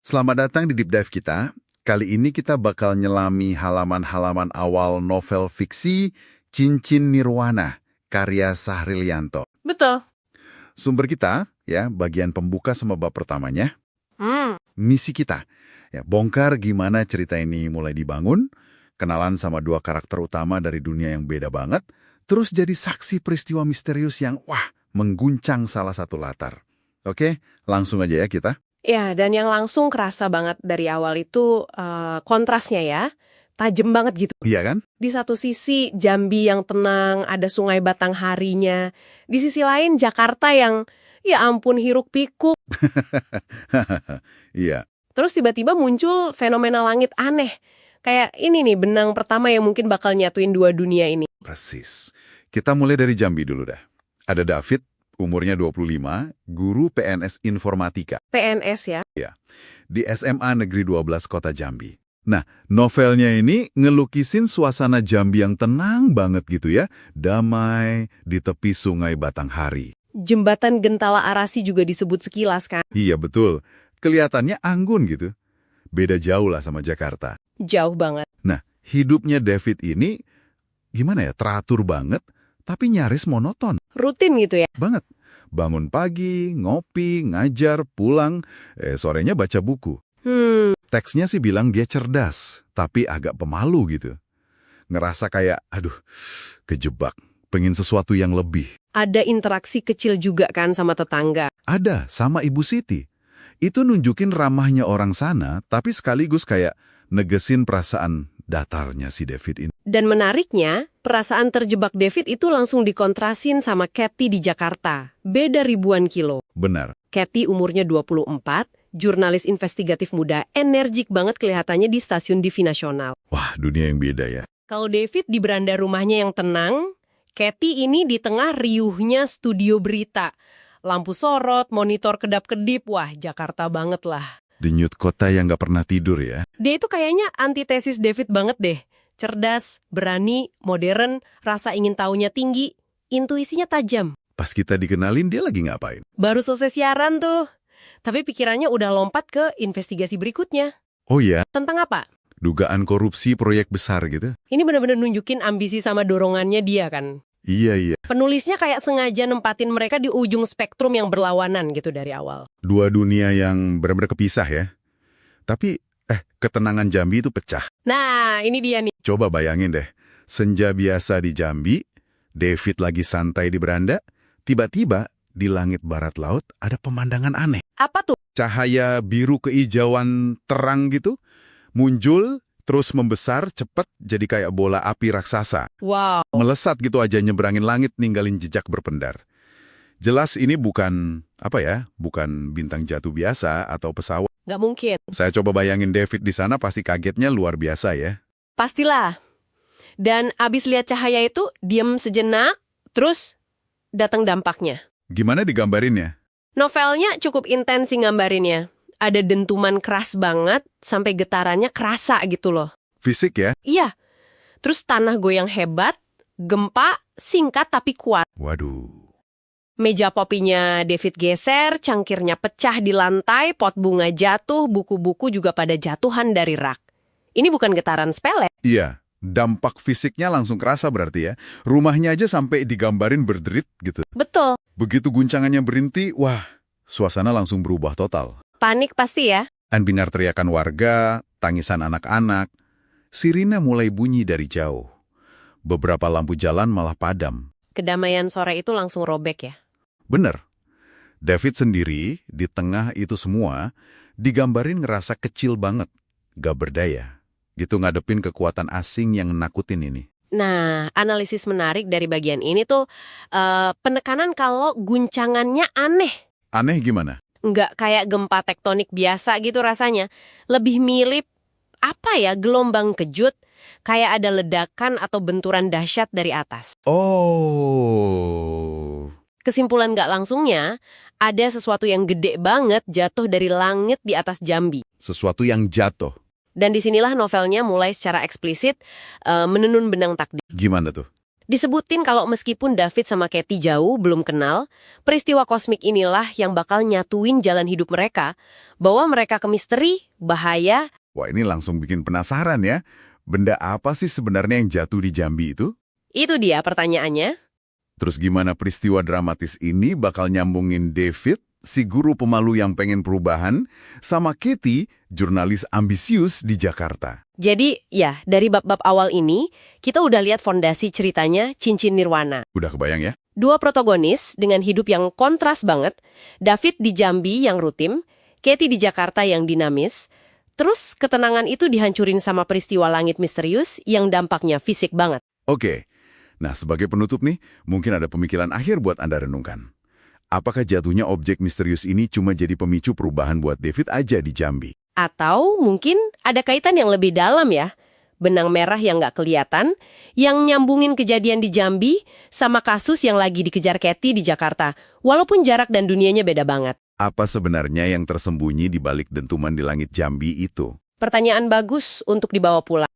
Selamat datang di Deep Dive kita. Kali ini kita bakal nyelami halaman-halaman awal novel fiksi Cincin Nirwana, karya Sahril-Lianto. Betul. Sumber kita, ya, bagian pembuka sama bab pertamanya. Misi kita, ya, bongkar gimana cerita ini mulai dibangun, kenalan sama dua karakter utama dari dunia yang beda banget, terus jadi saksi peristiwa misterius yang, mengguncang salah satu latar. Oke, langsung aja ya kita. Ya, dan yang langsung kerasa banget dari awal itu kontrasnya ya. Tajam banget gitu. Iya kan? Di satu sisi Jambi yang tenang, ada Sungai Batangharinya. Di sisi lain Jakarta yang, ya ampun, hiruk-pikuk. Iya. Terus tiba-tiba muncul fenomena langit aneh. Kayak ini nih, benang pertama yang mungkin bakal nyatuin dua dunia ini. Persis. Kita mulai dari Jambi dulu dah. Ada David, umurnya 25, guru PNS Informatika. PNS ya. Di SMA Negeri 12 Kota Jambi. Nah, novelnya ini ngelukisin suasana Jambi yang tenang banget gitu ya. Damai, di tepi Sungai Batanghari. Jembatan Gentala Arasi juga disebut sekilas kan. Iya betul. Kelihatannya anggun gitu. Beda jauh lah sama Jakarta. Jauh banget. Nah, hidupnya David ini, gimana ya, teratur banget, tapi nyaris monoton. Rutin gitu ya. Banget. Bangun pagi, ngopi, ngajar, pulang, sorenya baca buku. Teksnya sih bilang dia cerdas, tapi agak pemalu gitu. Ngerasa kayak, aduh, kejebak, pengen sesuatu yang lebih. Ada interaksi kecil juga kan sama tetangga. Ada, sama Ibu Siti. Itu nunjukin ramahnya orang sana, tapi sekaligus kayak negesin perasaan datarnya si David ini. Dan menariknya, perasaan terjebak David itu langsung dikontrasin sama Kathy di Jakarta. Beda ribuan kilo. Benar. Kathy umurnya 24, jurnalis investigatif muda, energik banget kelihatannya di stasiun TV nasional. Wah, dunia yang beda ya. Kalau David di beranda rumahnya yang tenang, Kathy ini di tengah riuhnya studio berita. Lampu sorot, monitor kedap-kedip, wah Jakarta banget lah. Denyut kota yang nggak pernah tidur ya. Dia itu kayaknya antitesis David banget deh. Cerdas, berani, modern, rasa ingin tahunya tinggi, intuisinya tajam. Pas kita dikenalin dia lagi ngapain? Baru selesai siaran tuh. Tapi pikirannya udah lompat ke investigasi berikutnya. Oh iya, Tentang apa? dugaan korupsi proyek besar gitu. Ini benar-benar nunjukin ambisi sama dorongannya dia kan. Iya. Penulisnya kayak sengaja nempatin mereka di ujung spektrum yang berlawanan gitu dari awal. Dua dunia yang benar-benar kepisah ya. Tapi, ketenangan Jambi itu pecah. Nah, ini dia nih. Coba bayangin deh, senja biasa di Jambi, David lagi santai di beranda, tiba-tiba di langit barat laut ada pemandangan aneh. Apa tuh? Cahaya biru keijauan terang gitu, muncul, terus membesar, cepet, jadi kayak bola api raksasa. Wow. Melesat gitu aja nyeberangin langit, ninggalin jejak berpendar. Jelas ini bukan, bukan bintang jatuh biasa atau pesawat. Nggak mungkin. Saya coba bayangin David di sana pasti kagetnya luar biasa ya. Pastilah. Dan abis lihat cahaya itu, diem sejenak, terus datang dampaknya. Gimana digambarinnya? Novelnya cukup intens sih gambarinnya. Ada dentuman keras banget, sampai getarannya kerasa gitu loh. Fisik ya? Iya. Terus tanah goyang hebat, gempa, singkat tapi kuat. Waduh. Meja kopinya David geser, cangkirnya pecah di lantai, pot bunga jatuh, buku-buku juga pada jatuhan dari rak. Ini bukan getaran sepele. Iya, dampak fisiknya langsung kerasa berarti ya. Rumahnya aja sampai digambarin berderit gitu. Betul. Begitu guncangannya berhenti, wah, suasana langsung berubah total. Panik pasti ya. Dengar teriakan warga, tangisan anak-anak. Sirine mulai bunyi dari jauh. Beberapa lampu jalan malah padam. Kedamaian sore itu langsung robek ya. Bener. David sendiri, di tengah itu semua, digambarin ngerasa kecil banget. Gak berdaya. Gitu ngadepin kekuatan asing yang nakutin ini. Nah, analisis menarik dari bagian ini tuh penekanan kalau guncangannya aneh. Aneh gimana? Nggak kayak gempa tektonik biasa gitu rasanya. Lebih mirip, gelombang kejut. Kayak ada ledakan atau benturan dahsyat dari atas. Oh. Kesimpulan nggak langsungnya, ada sesuatu yang gede banget jatuh dari langit di atas Jambi. Sesuatu yang jatuh. Dan disinilah novelnya mulai secara eksplisit menenun benang takdir. Gimana tuh? Disebutin kalau meskipun David sama Katie jauh, belum kenal, peristiwa kosmik inilah yang bakal nyatuin jalan hidup mereka, bawa mereka ke misteri, bahaya. Wah, ini langsung bikin penasaran ya. Benda apa sih sebenarnya yang jatuh di Jambi itu? Itu dia pertanyaannya. Terus gimana peristiwa dramatis ini bakal nyambungin David, si guru pemalu yang pengen perubahan, sama Katie, jurnalis ambisius di Jakarta? Jadi, ya, dari bab-bab awal ini, kita udah lihat fondasi ceritanya Cincin Nirwana. Udah kebayang ya? Dua protagonis dengan hidup yang kontras banget, David di Jambi yang rutin, Katie di Jakarta yang dinamis, terus ketenangan itu dihancurin sama peristiwa langit misterius yang dampaknya fisik banget. Oke. Nah, sebagai penutup nih, mungkin ada pemikiran akhir buat Anda renungkan. Apakah jatuhnya objek misterius ini cuma jadi pemicu perubahan buat David aja di Jambi? Atau mungkin ada kaitan yang lebih dalam ya, benang merah yang nggak kelihatan, yang nyambungin kejadian di Jambi sama kasus yang lagi dikejar Katie di Jakarta, walaupun jarak dan dunianya beda banget. Apa sebenarnya yang tersembunyi di balik dentuman di langit Jambi itu? Pertanyaan bagus untuk dibawa pulang.